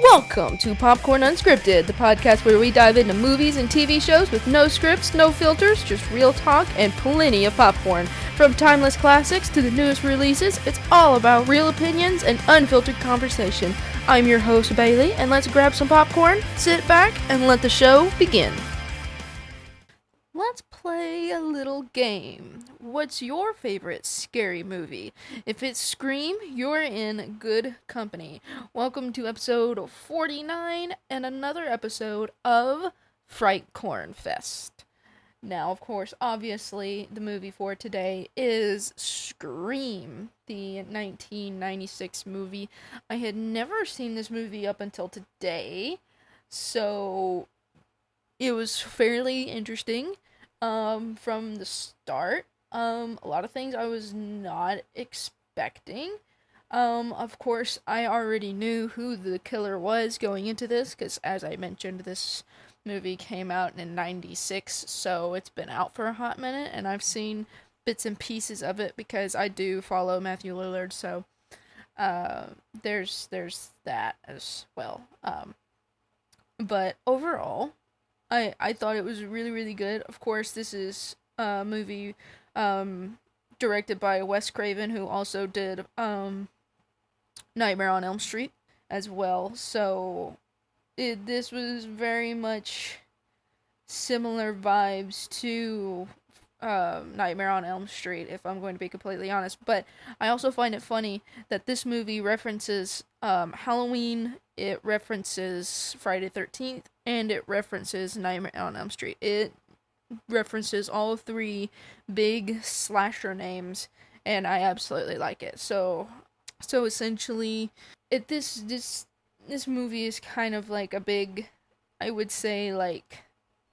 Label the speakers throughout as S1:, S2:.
S1: Welcome to Popcorn Unscripted, the podcast where we dive into movies and TV shows with no scripts, no filters, just real talk and plenty of popcorn. From timeless classics to the newest releases, it's all about real opinions and unfiltered conversation. I'm your host, Bailey, and let's grab some popcorn, sit back, and let the show begin. Let's play a little game. What's your favorite scary movie? If it's Scream, you're in good company. Welcome to episode 49 and another episode of Fright Corn Fest. Now, of course, obviously, the movie for today is Scream, the 1996 movie. I had never seen this movie up until today, so it was fairly interesting. From the start, a lot of things I was not expecting. Of course, I already knew who the killer was going into this, because as I mentioned, this movie came out in 96, so it's been out for a hot minute, and I've seen bits and pieces of it, because I do follow Matthew Lillard, so, there's that as well. But overall, I thought it was really, really good. Of course, this is a movie directed by Wes Craven, who also did Nightmare on Elm Street as well. So this was very much similar vibes to Nightmare on Elm Street, if I'm going to be completely honest. But I also find it funny that this movie references Halloween, it references Friday the 13th, and it references Nightmare on Elm Street. It references all three big slasher names, and I absolutely like it. So essentially, this movie is kind of like a big, I would say, like,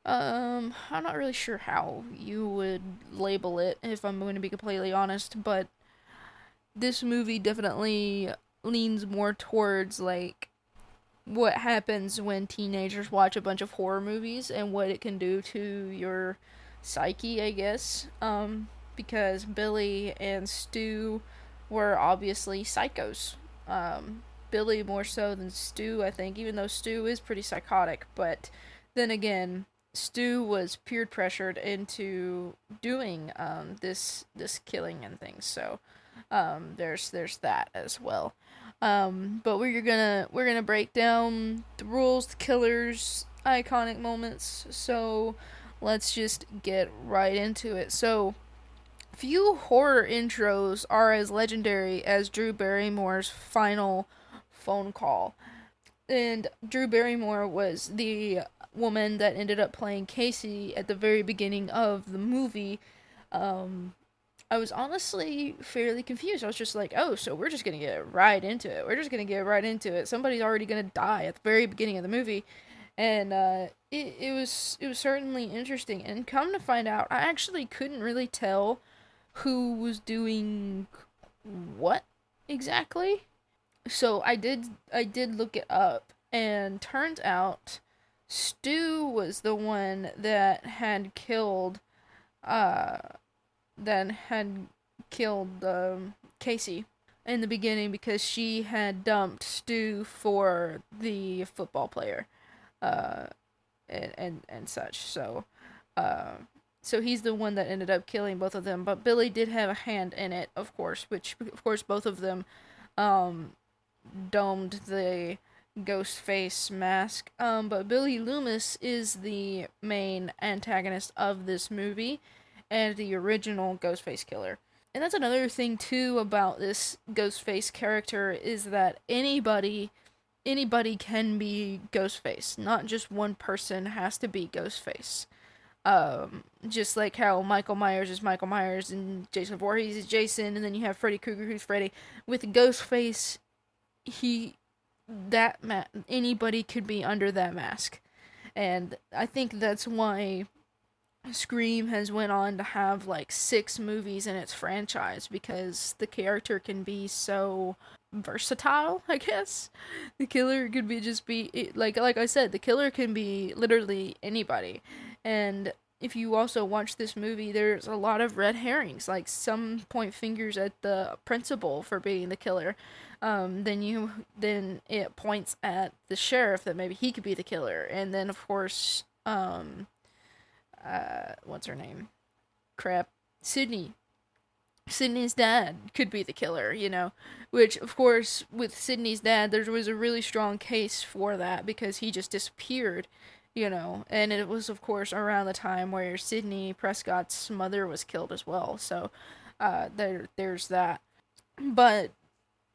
S1: I'm not really sure how you would label it, if I'm going to be completely honest, but this movie definitely leans more towards, like, what happens when teenagers watch a bunch of horror movies and what it can do to your psyche, I guess. Because Billy and Stu were obviously psychos. Billy more so than Stu, I think, even though Stu is pretty psychotic, but then again, Stu was peer pressured into doing this killing and things, so there's that as well. But we're gonna break down the rules, the killers, iconic moments. So let's just get right into it. So few horror intros are as legendary as Drew Barrymore's final phone call. And Drew Barrymore was the woman that ended up playing Casey at the very beginning of the movie. I was honestly fairly confused. I was just like, oh, so we're just gonna get right into it. Somebody's already gonna die at the very beginning of the movie. And it was certainly interesting. And come to find out, I actually couldn't really tell who was doing what exactly. So I did look it up, and turns out Stu was the one that had killed Casey in the beginning, because she had dumped Stu for the football player, and such. So he's the one that ended up killing both of them. But Billy did have a hand in it, of course, which of course both of them domed the Ghostface mask. But Billy Loomis is the main antagonist of this movie, and the original Ghostface killer. And that's another thing too about this Ghostface character, is that anybody can be Ghostface. Not just one person has to be Ghostface. Just like how Michael Myers is Michael Myers and Jason Voorhees is Jason, and then you have Freddy Krueger who's Freddy. With Ghostface, anybody could be under that mask. And I think that's why Scream has went on to have like 6 movies in its franchise, because the character can be so versatile, I guess. The killer could be like I said, the killer can be literally anybody. And if you also watch this movie, there's a lot of red herrings. Like, some point fingers at the principal for being the killer. Then it points at the sheriff that maybe he could be the killer. And then, of course, what's her name? Crap. Sidney. Sidney's dad could be the killer, which, of course, with Sidney's dad, there was a really strong case for that because he just disappeared, and it was, of course, around the time where Sidney Prescott's mother was killed as well, so there's that. But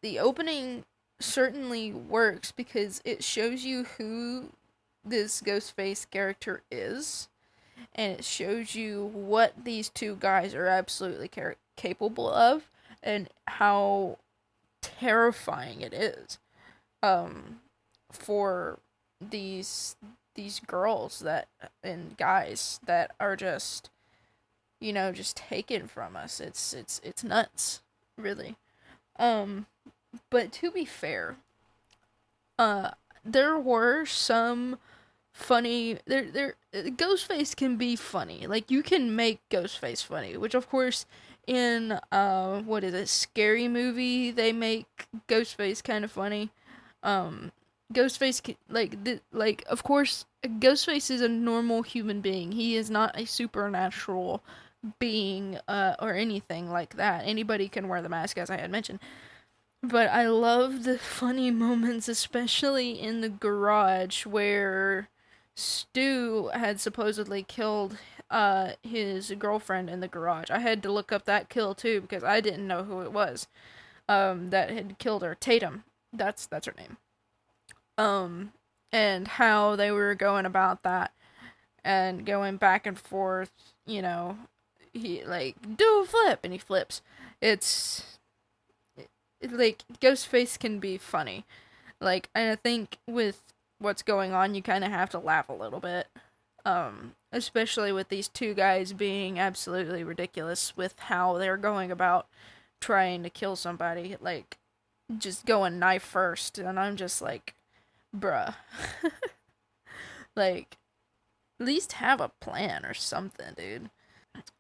S1: the opening certainly works because it shows you who this Ghostface character is, and it shows you what these two guys are absolutely capable of, and how terrifying it is for these girls that and guys that are just just taken from us. It's nuts, really. But to be fair, there were some funny Ghostface can be funny. Like, you can make Ghostface funny, which, of course, in what is it, Scary Movie, they make Ghostface kind of funny. Ghostface, of course, Ghostface is a normal human being. He is not a supernatural being or anything like that. Anybody can wear the mask, as I had mentioned. But I love the funny moments, especially in the garage, where Stu had supposedly killed his girlfriend in the garage. I had to look up that kill too because I didn't know who it was that had killed her. Tatum, that's her name. And how they were going about that and going back and forth. He do a flip, and he flips. It's like, Ghostface can be funny. Like, and I think with what's going on, you kind of have to laugh a little bit. Especially with these two guys being absolutely ridiculous with how they're going about trying to kill somebody. Like, just going knife first. And I'm just like, bruh. Like, at least have a plan or something, dude.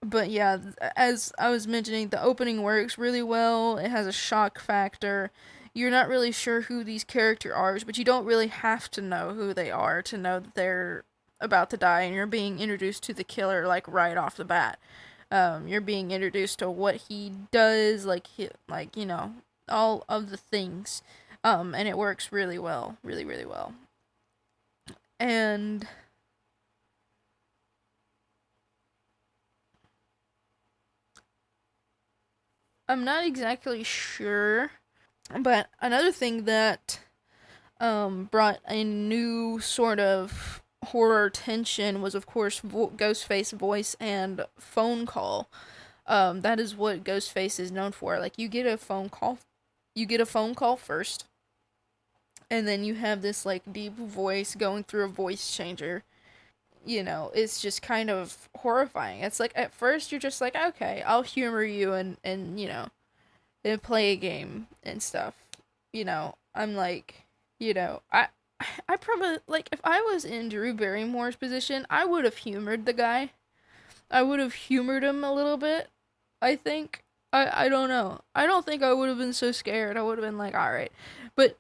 S1: But yeah, as I was mentioning, the opening works really well. It has a shock factor. You're not really sure who these characters are, but you don't really have to know who they are to know that they're about to die, and you're being introduced to the killer, like, right off the bat. You're being introduced to what he does, all of the things. And it works really well. Really, really well. And I'm not exactly sure, but another thing that brought a new sort of horror tension was, of course, Ghostface voice and phone call. That is what Ghostface is known for. Like, you get a phone call first, and then you have this, like, deep voice going through a voice changer. It's just kind of horrifying. It's like, at first you're just like, okay, I'll humor you and and play a game and stuff. I'm like, I probably, like, if I was in Drew Barrymore's position, I would have humored the guy. I would have humored him a little bit, I think. I don't know. I don't think I would have been so scared. I would have been like, alright. But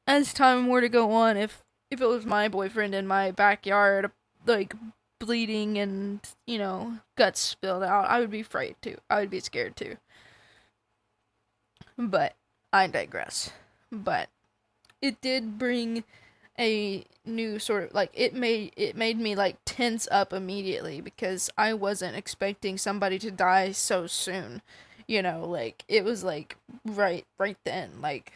S1: as time were to go on, if it was my boyfriend in my backyard, like, bleeding and, guts spilled out, I would be afraid too. I would be scared too. But I digress. But it did bring a new sort of, like, it made me, like, tense up immediately because I wasn't expecting somebody to die so soon. Like, it was like right then, like,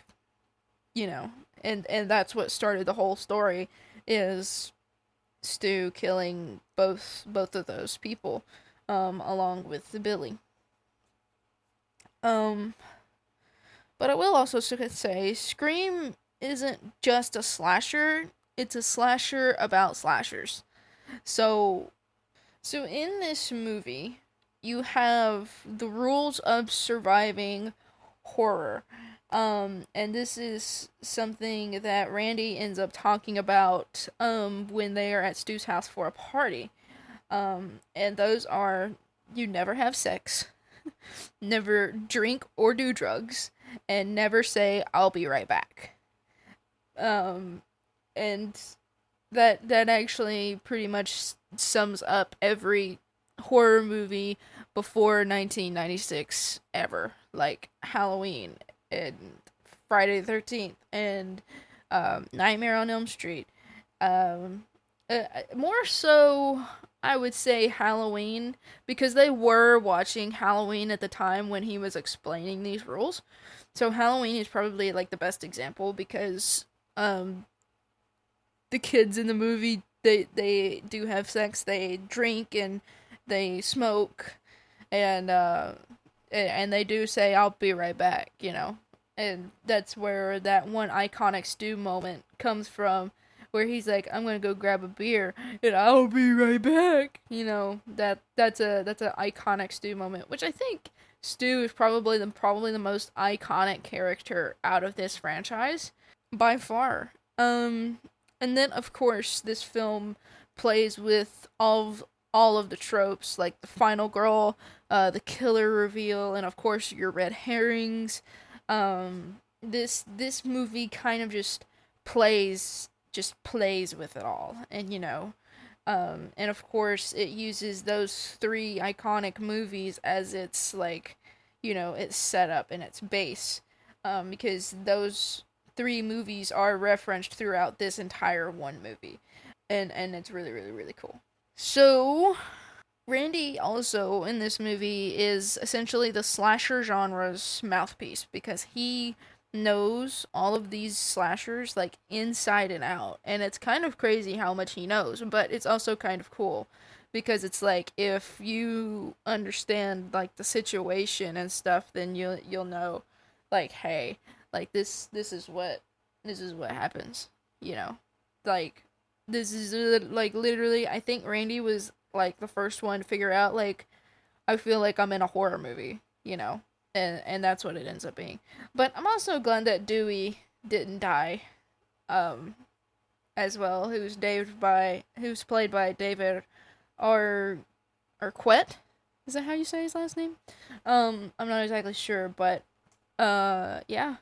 S1: and that's what started the whole story, is Stu killing both of those people, along with Billy. But I will also say, Scream isn't just a slasher, it's a slasher about slashers. So in this movie, you have the rules of surviving horror. And this is something that Randy ends up talking about when they are at Stu's house for a party. And those are: you never have sex, never drink or do drugs, and never say "I'll be right back." Um, and that actually pretty much sums up every horror movie before 1996 ever, like Halloween and Friday the 13th and Nightmare on Elm Street. Um, More so, I would say Halloween, because they were watching Halloween at the time when he was explaining these rules. So Halloween is probably like the best example, because um, the kids in the movie, they do have sex, they drink and they smoke, and they do say "I'll be right back," and that's where that one iconic Stu moment comes from, where he's like, "I'm gonna go grab a beer and I'll be right back." That's a iconic Stu moment, which I think Stu is probably the most iconic character out of this franchise by far. And then of course this film plays with all of the tropes, like the final girl, the killer reveal, and of course your red herrings. This movie kind of just plays with it all, and and of course it uses those three iconic movies as its, like, its setup and its base, because those three movies are referenced throughout this entire one movie, and it's really, really, really cool. So Randy also in this movie is essentially the slasher genre's mouthpiece, because he knows all of these slashers like inside and out, and it's kind of crazy how much he knows, but it's also kind of cool, because it's like, if you understand like the situation and stuff, then you'll know, like, hey, like this is what happens, you know like, this is like, literally, I think Randy was like the first one to figure out, like, I feel like I'm in a horror movie, and that's what it ends up being. But I'm also glad that Dewey didn't die, um, as well. Who's played by David Ar Arquette. Is that how you say his last name? I'm not exactly sure, but yeah.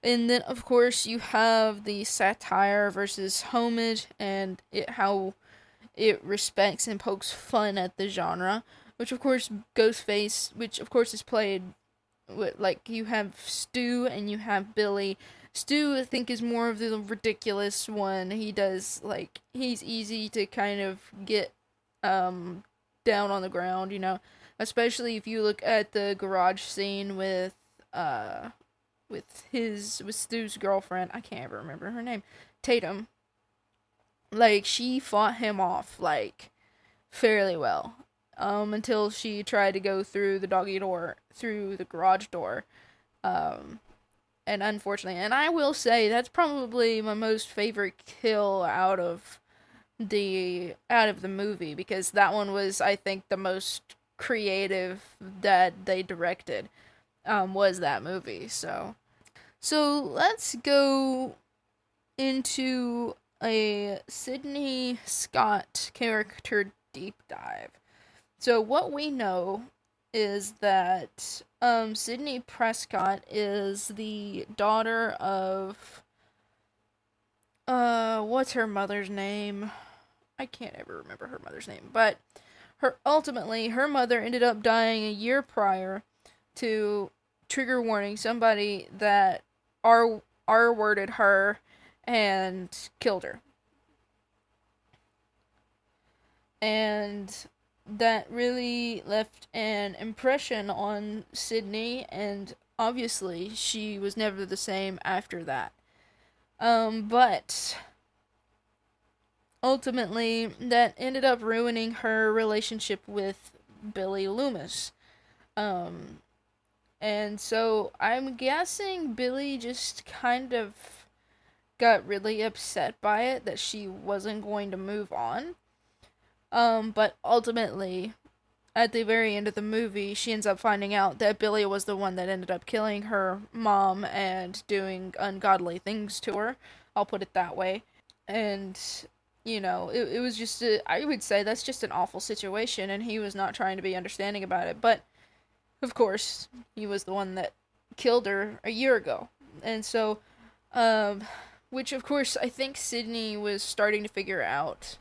S1: And then of course you have the satire versus homage, and how it respects and pokes fun at the genre, which of course Ghostface, which of course is played with, like, you have Stu and you have Billy. Stu, I think, is more of the ridiculous one. He's easy to kind of get down on the ground, especially if you look at the garage scene with Stu's girlfriend. I can't ever remember her name. Tatum. Like, she fought him off, like, fairly well. Until she tried to go through the garage door. And unfortunately, and I will say, that's probably my most favorite kill out of the movie, because that one was, I think, the most creative that they directed, was that movie. So let's go into a Sidney Scott character deep dive. So what we know is that Sidney Prescott is the daughter of what's her mother's name? I can't ever remember her mother's name, but ultimately her mother ended up dying a year prior to, trigger warning, somebody that R-worded her and killed her. And that really left an impression on Sidney, and obviously she was never the same after that. But ultimately that ended up ruining her relationship with Billy Loomis. And so I'm guessing Billy just kind of got really upset by it, that she wasn't going to move on. But ultimately, at the very end of the movie, she ends up finding out that Billy was the one that ended up killing her mom and doing ungodly things to her. I'll put it that way. And it was just, I would say that's just an awful situation, and he was not trying to be understanding about it. But, of course, he was the one that killed her a year ago. And so, which, of course, I think Sidney was starting to figure out.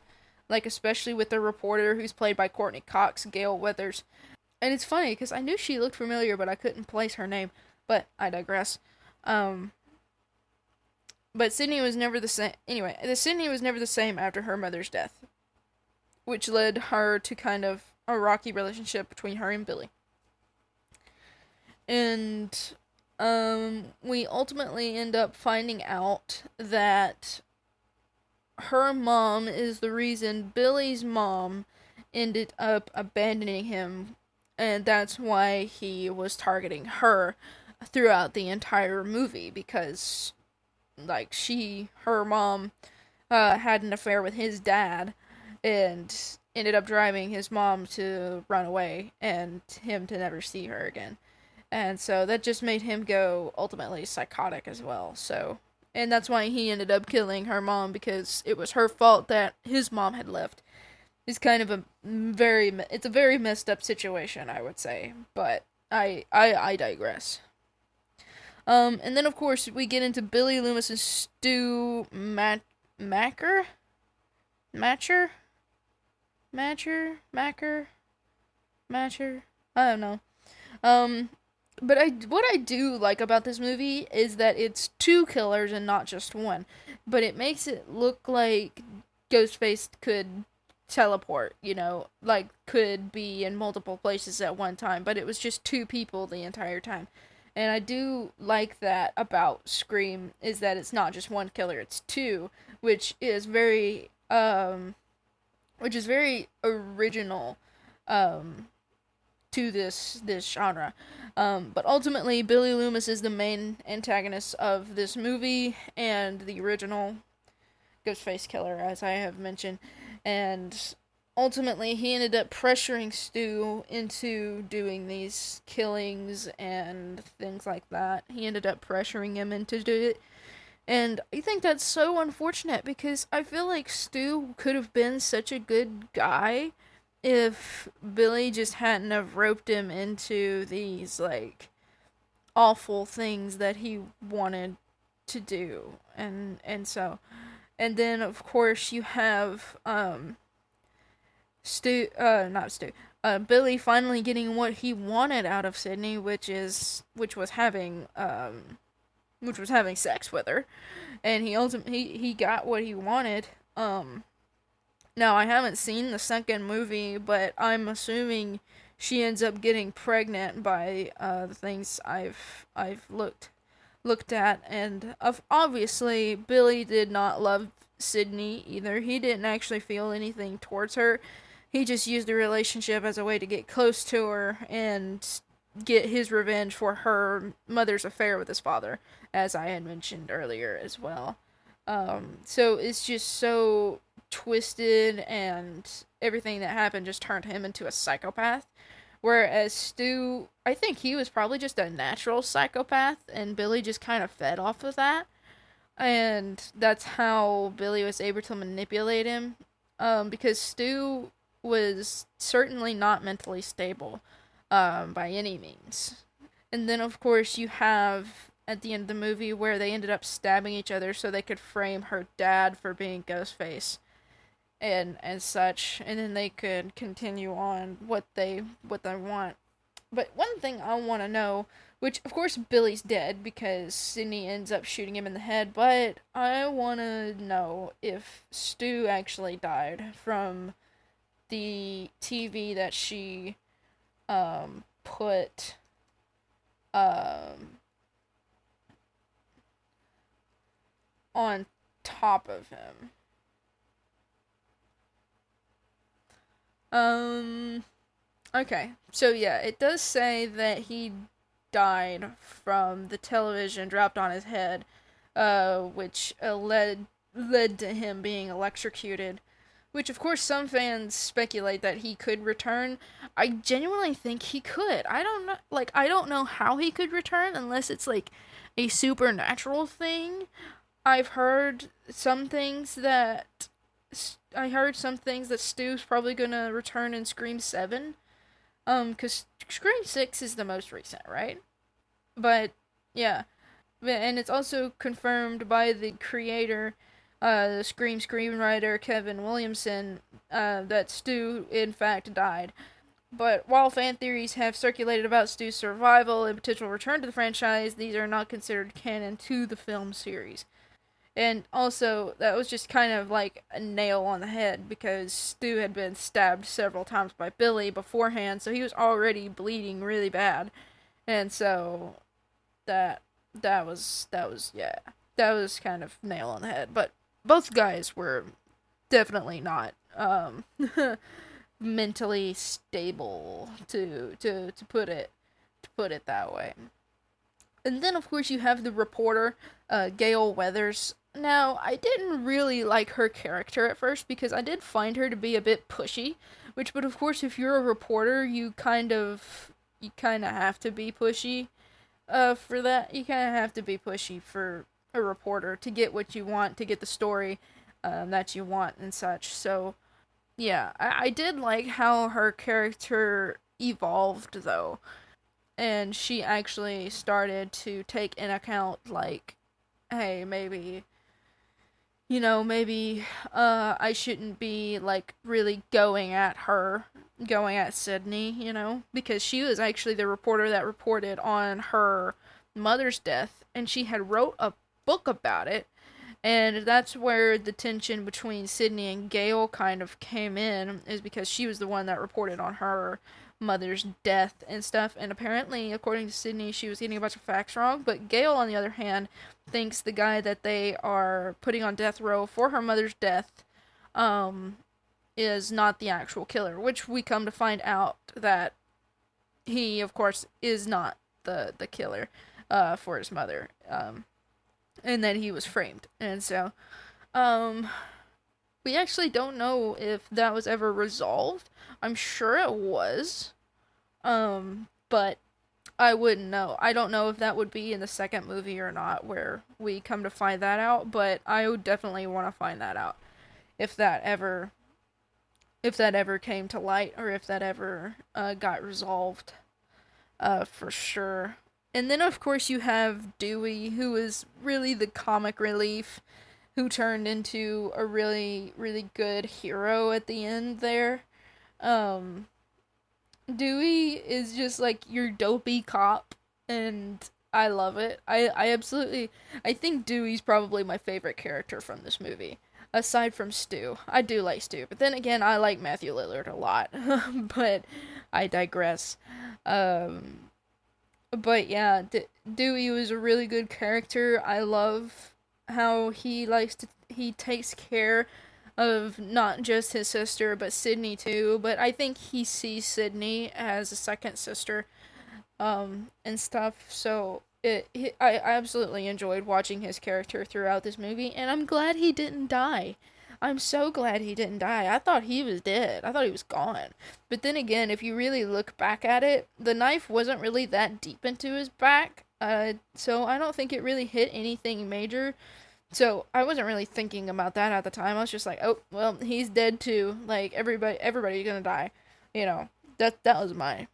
S1: Like, especially with the reporter who's played by Courtney Cox, Gail Weathers. And it's funny, because I knew she looked familiar, but I couldn't place her name. But I digress. But Sidney was never the same. Anyway, Sidney was never the same after her mother's death, which led her to kind of a rocky relationship between her and Billy. And we ultimately end up finding out that her mom is the reason Billy's mom ended up abandoning him, and that's why he was targeting her throughout the entire movie, because like her mom had an affair with his dad and ended up driving his mom to run away and him to never see her again. And so that just made him go ultimately psychotic as well. So, and that's why he ended up killing her mom, because it was her fault that his mom had left. It's kind of it's a very messed up situation, I would say, but I digress. And then, of course, we get into Billy Loomis and Stu Macher? I don't know. But what I do like about this movie is that it's two killers and not just one. But it makes it look like Ghostface could teleport, like could be in multiple places at one time, but it was just two people the entire time. And I do like that about Scream, is that it's not just one killer, it's two, which is very original to this genre. But ultimately, Billy Loomis is the main antagonist of this movie and the original Ghostface killer, as I have mentioned. And ultimately, he ended up pressuring Stu into doing these killings and things like that. He ended up pressuring him into do it. And I think that's so unfortunate, because I feel like Stu could have been such a good guy if Billy just hadn't have roped him into these, like, awful things that he wanted to do. And then, of course, you have, Billy finally getting what he wanted out of Sidney, which was having sex with her, and he got what he wanted. Now I haven't seen the second movie, but I'm assuming she ends up getting pregnant by the things I've looked at, and obviously Billy did not love Sidney either. He didn't actually feel anything towards her. He just used the relationship as a way to get close to her and get his revenge for her mother's affair with his father, as I had mentioned earlier as well. So it's just so twisted, and everything that happened just turned him into a psychopath. Whereas Stu, I think he was probably just a natural psychopath, and Billy just kind of fed off of that. And that's how Billy was able to manipulate him. Because Stu was certainly not mentally stable, by any means. And then, of course, you have at the end of the movie where they ended up stabbing each other so they could frame her dad for being Ghostface and such, and then they could continue on what they want. But one thing I want to know, which of course Billy's dead because Sidney ends up shooting him in the head, but I want to know if Stu actually died from the TV that she put on top of him. Okay, so yeah, it does say that he died from the television dropped on his head, which led to him being electrocuted. Which, of course, some fans speculate that he could return. I genuinely think he could. I don't know how he could return unless it's, like, a supernatural thing. I've heard some things that I heard some things that Stu's probably gonna return in Scream 7. Cause Scream 6 is the most recent, right? But yeah, and it's also confirmed by the creator, the Scream screenwriter Kevin Williamson, that Stu in fact died. But while fan theories have circulated about Stu's survival and potential return to the franchise, these are not considered canon to the film series. And also, that was just kind of like a nail on the head because Stu had been stabbed several times by Billy beforehand, so he was already bleeding really bad. And so that that was kind of nail on the head. But both guys were definitely not mentally stable to put it that way. And then of course you have the reporter, Gail Weathers. Now, I didn't really like her character at first because I did find her to be a bit pushy, but of course if you're a reporter, you kind of have to be pushy for that. You kind of have to be pushy for a reporter to get what you want, to get the story that you want and such. So, yeah, I did like how her character evolved, though. And she actually started to take in account, like, hey, maybe, maybe I shouldn't be, like, really going at her, going at Sidney, because she was actually the reporter that reported on her mother's death, and she had wrote a book about it, and that's where the tension between Sidney and Gail kind of came in, is because she was the one that reported on her mother's death and stuff, and apparently, according to Sidney, she was getting a bunch of facts wrong, but Gail, on the other hand, thinks the guy that they are putting on death row for her mother's death, is not the actual killer, which we come to find out that he, of course, is not the killer, for his mother, and that he was framed, and so, we actually don't know if that was ever resolved. I'm sure it was. But I wouldn't know. I don't know if that would be in the second movie or not, where we come to find that out, but I would definitely want to find that out. If that ever came to light, or if that ever got resolved, for sure. And then of course you have Dewey, who is really the comic relief, who turned into a really, really good hero at the end there. Dewey is just like your dopey cop, and I love it. I think Dewey's probably my favorite character from this movie. Aside from Stu. I do like Stu, but then again, I like Matthew Lillard a lot. But I digress. But yeah, Dewey was a really good character. I love how he takes care of not just his sister, but Sidney too. But I think he sees Sidney as a second sister, and stuff. So I absolutely enjoyed watching his character throughout this movie, and I'm glad he didn't die. I'm so glad he didn't die. I thought he was dead. I thought he was gone. But then again, if you really look back at it, the knife wasn't really that deep into his back. So I don't think it really hit anything major. So I wasn't really thinking about that at the time. I was just like, oh, well, he's dead too. Like, everybody's gonna die. That was my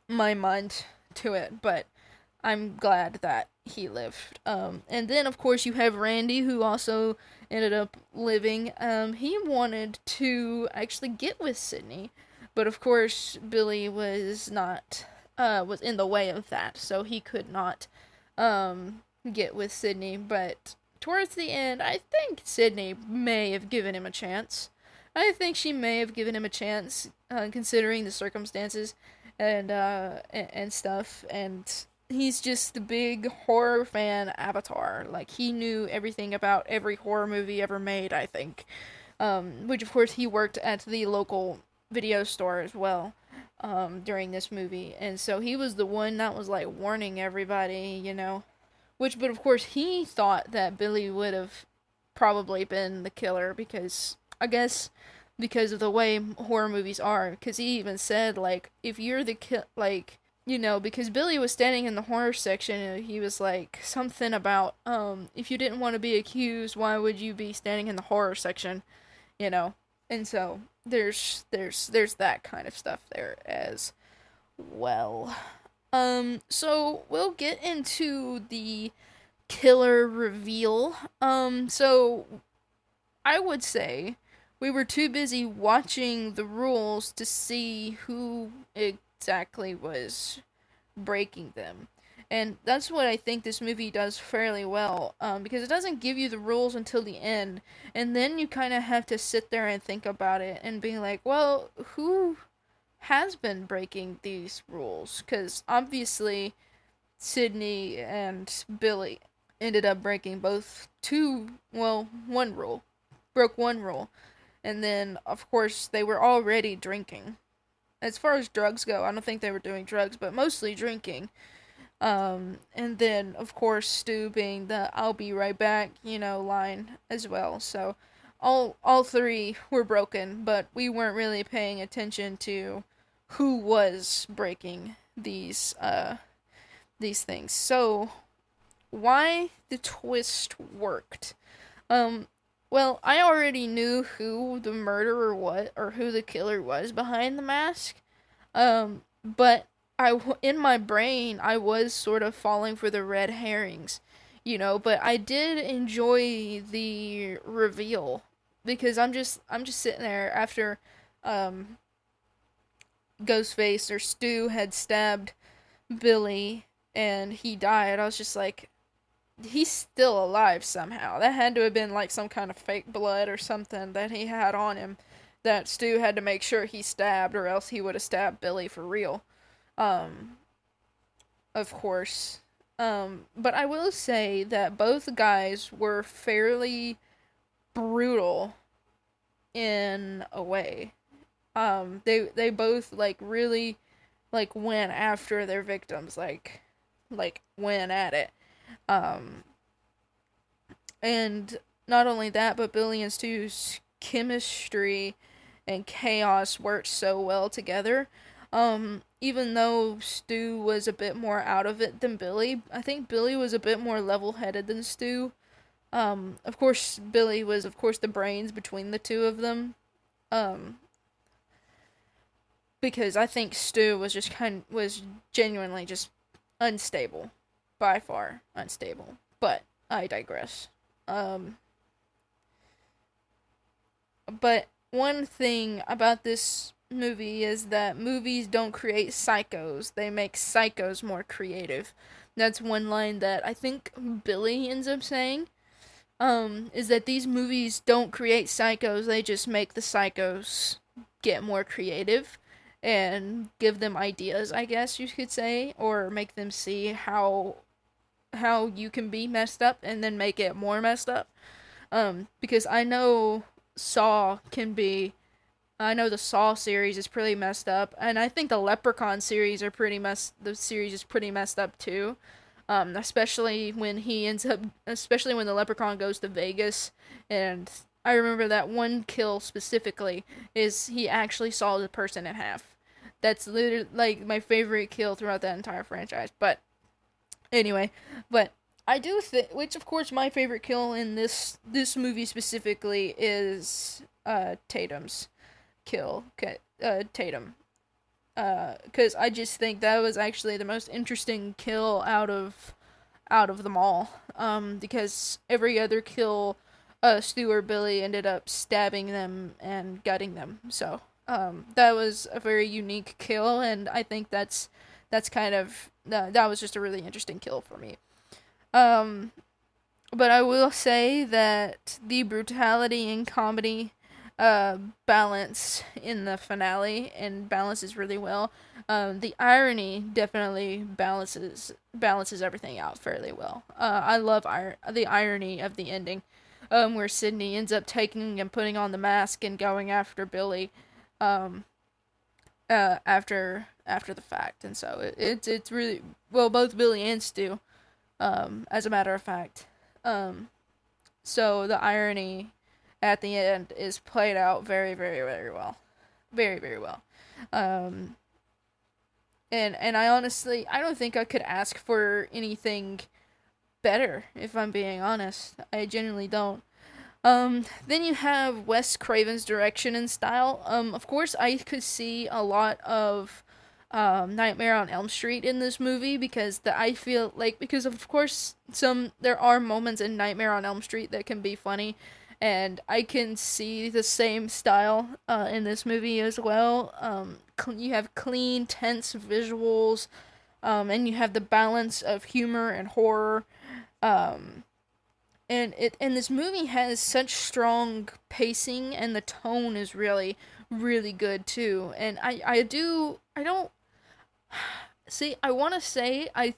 S1: mind to it. But I'm glad that he lived. And then of course you have Randy, who also ended up living. He wanted to actually get with Sidney, but of course Billy was in the way of that, so he could not get with Sidney. But towards the end, I think Sidney may have given him a chance. I think she may have given him a chance, considering the circumstances and stuff. And he's just the big horror fan avatar. Like, he knew everything about every horror movie ever made, I think. Which, of course, he worked at the local video store as well, during this movie. And so he was the one that was, like, warning everybody, but of course, he thought that Billy would have probably been the killer because, I guess, because of the way horror movies are. Because he even said, like, if you're the because Billy was standing in the horror section, and he was like something about, if you didn't want to be accused, why would you be standing in the horror section, you know? And so there's that kind of stuff there as well. So we'll get into the killer reveal. So I would say we were too busy watching the rules to see who exactly was breaking them. And that's what I think this movie does fairly well, because it doesn't give you the rules until the end, and then you kind of have to sit there and think about it and be like, well, who has been breaking these rules? Because obviously, Sidney and Billy ended up breaking one rule, broke one rule, and then, of course, they were already drinking. As far as drugs go, I don't think they were doing drugs, but mostly drinking. And then, of course, Stu being the "I'll be right back," line as well. So, all three were broken, but we weren't really paying attention to who was breaking these things. So, why the twist worked? Well, I already knew who the murderer was, or who the killer was behind the mask. But in my brain, I was sort of falling for the red herrings, but I did enjoy the reveal, because I'm just sitting there after, Ghostface or Stu had stabbed Billy and he died. I was just like, he's still alive somehow. That had to have been like some kind of fake blood or something that he had on him that Stu had to make sure he stabbed, or else he would have stabbed Billy for real. Um, of course. But I will say that both guys were fairly brutal in a way. They both like really like went after their victims, like went at it. Um, and not only that, but Billy and Stu's chemistry and chaos worked so well together. Even though Stu was a bit more out of it than Billy, I think Billy was a bit more level-headed than Stu. Of course, Billy was, of course, the brains between the two of them. Um, because I think Stu was genuinely just unstable, by far unstable. But I digress. Um, but one thing about this movie is that movies don't create psychos; they make psychos more creative. That's one line that I think Billy ends up saying. Is that these movies don't create psychos; they just make the psychos get more creative and give them ideas, I guess you could say, or make them see how you can be messed up and then make it more messed up. Because Saw can be I know the Saw series is pretty messed up, and I think the Leprechaun series the series is pretty messed up too. Especially when the Leprechaun goes to Vegas, and I remember that one kill specifically is he actually saw the person in half. That's literally like my favorite kill throughout that entire franchise. But anyway, but I do think, which of course my favorite kill in this movie specifically is Tatum's kill. Tatum. Because I just think that was actually the most interesting kill out of them all. Because every other kill, Stu or Billy ended up stabbing them and gutting them. So, that was a very unique kill, and I think that's kind of that was just a really interesting kill for me. But I will say that the brutality and comedy balance in the finale and balances really well. The irony definitely balances everything out fairly well. I love the irony of the ending, where Sidney ends up taking and putting on the mask and going after Billy, after the fact, and so it's really well, both Billy and Stu, as a matter of fact. So the irony at the end is played out very, very, very well. Very, very well. And I honestly, I don't think I could ask for anything better, if I'm being honest. I genuinely don't. Then you have Wes Craven's direction and style. Of course, I could see a lot of Nightmare on Elm Street in this movie because I feel like, because of course there are moments in Nightmare on Elm Street that can be funny, and I can see the same style in this movie as well. You have clean, tense visuals, and you have the balance of humor and horror. Um, and this movie has such strong pacing, and the tone is really really good too. And I don't see, I want to say I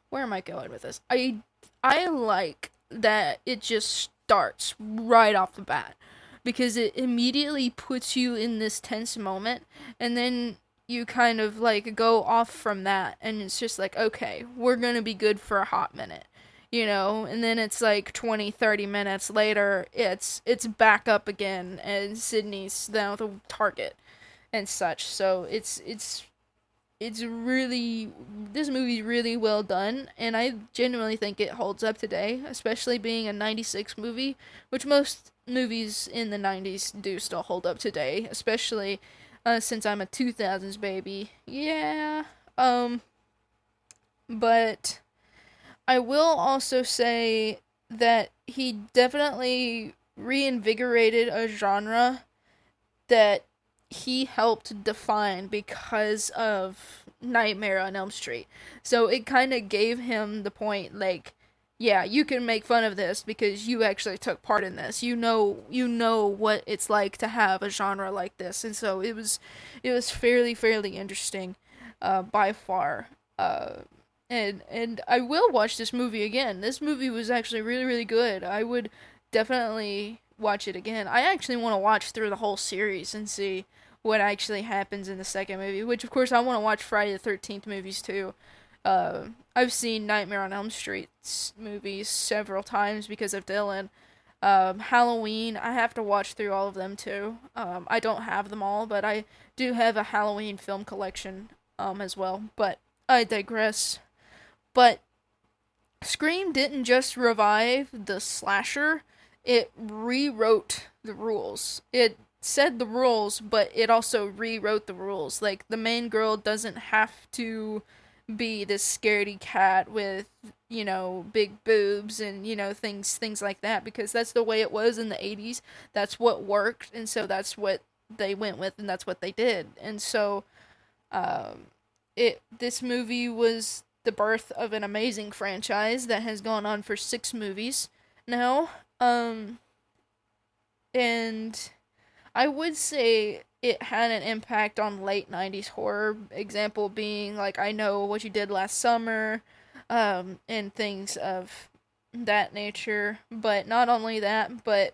S1: where am I going with this? I like that it just starts right off the bat because it immediately puts you in this tense moment, and then you kind of like go off from that, and it's just like, okay, we're gonna be good for a hot minute, and then it's like 20-30 minutes later, it's back up again, and Sidney's now the target and such. So it's really, this movie's really well done, and I genuinely think it holds up today, especially being a 96 movie, which most movies in the 90s do still hold up today, especially since I'm a 2000s baby. Yeah. But I will also say that he definitely reinvigorated a genre that he helped define because of Nightmare on Elm Street. So it kind of gave him the point, like, yeah, you can make fun of this because you actually took part in this. You know what it's like to have a genre like this, and so it was fairly interesting, by far. And I will watch this movie again. This movie was actually really good. I would definitely watch it again. I actually want to watch through the whole series and see what actually happens in the second movie, which of course I want to watch Friday the 13th movies too. I've seen Nightmare on Elm Street movies several times because of Dylan. Halloween, I have to watch through all of them too. I don't have them all, but I do have a Halloween film collection as well. But I digress. But Scream didn't just revive the slasher, it rewrote the rules. It said the rules, but it also rewrote the rules. Like, the main girl doesn't have to be this scaredy cat with, big boobs and, things like that, because that's the way it was in the 80s. That's what worked, and so that's what they went with, and that's what they did. And so this movie was the birth of an amazing franchise that has gone on for 6 movies now. And I would say it had an impact on late 90s horror, example being like I Know What You Did Last Summer, and things of that nature. But not only that, but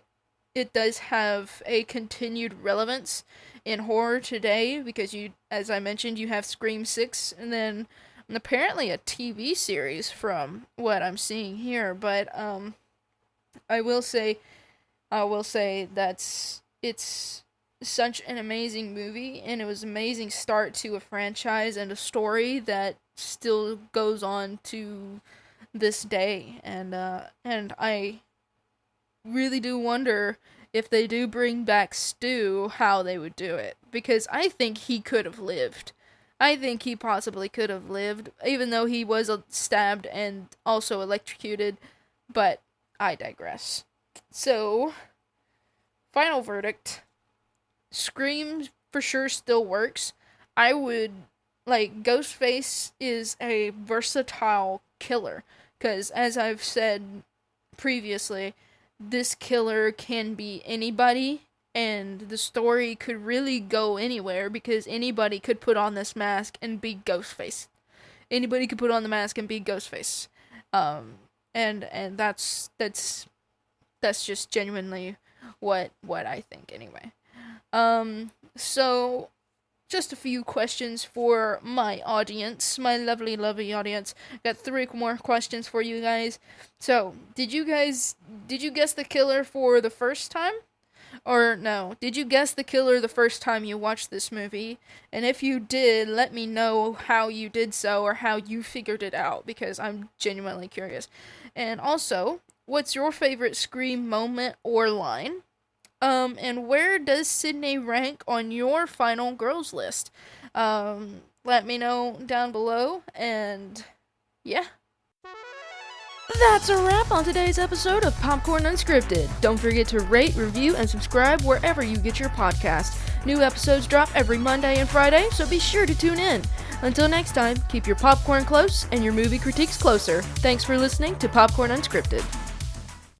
S1: it does have a continued relevance in horror today because as I mentioned, you have Scream 6 and then apparently a TV series from what I'm seeing here. But I will say it's such an amazing movie, and it was an amazing start to a franchise and a story that still goes on to this day. And I really do wonder if they do bring back Stu, how they would do it, because I think he could have lived. I think he possibly could have lived, even though he was stabbed and also electrocuted. But I digress. So, final verdict. Scream for sure still works. Ghostface is a versatile killer. Because, as I've said previously, this killer can be anybody, and the story could really go anywhere because anybody could put on this mask and be Ghostface. Anybody could put on the mask and be Ghostface. And that's just genuinely what I think anyway. So just a few questions for my audience, my lovely audience. Got 3 more questions for you guys. So, did you guess the killer for the first time? Or no, did you guess the killer the first time you watched this movie? And if you did, let me know how you did so or how you figured it out, because I'm genuinely curious. And also, what's your favorite Scream moment or line? And where does Sidney rank on your final girls list? Let me know down below, and yeah. That's a wrap on today's episode of Popcorn Unscripted. Don't forget to rate, review, and subscribe wherever you get your podcast. New episodes drop every Monday and Friday, so be sure to tune in. Until next time, keep your popcorn close and your movie critiques closer. Thanks for listening to Popcorn Unscripted.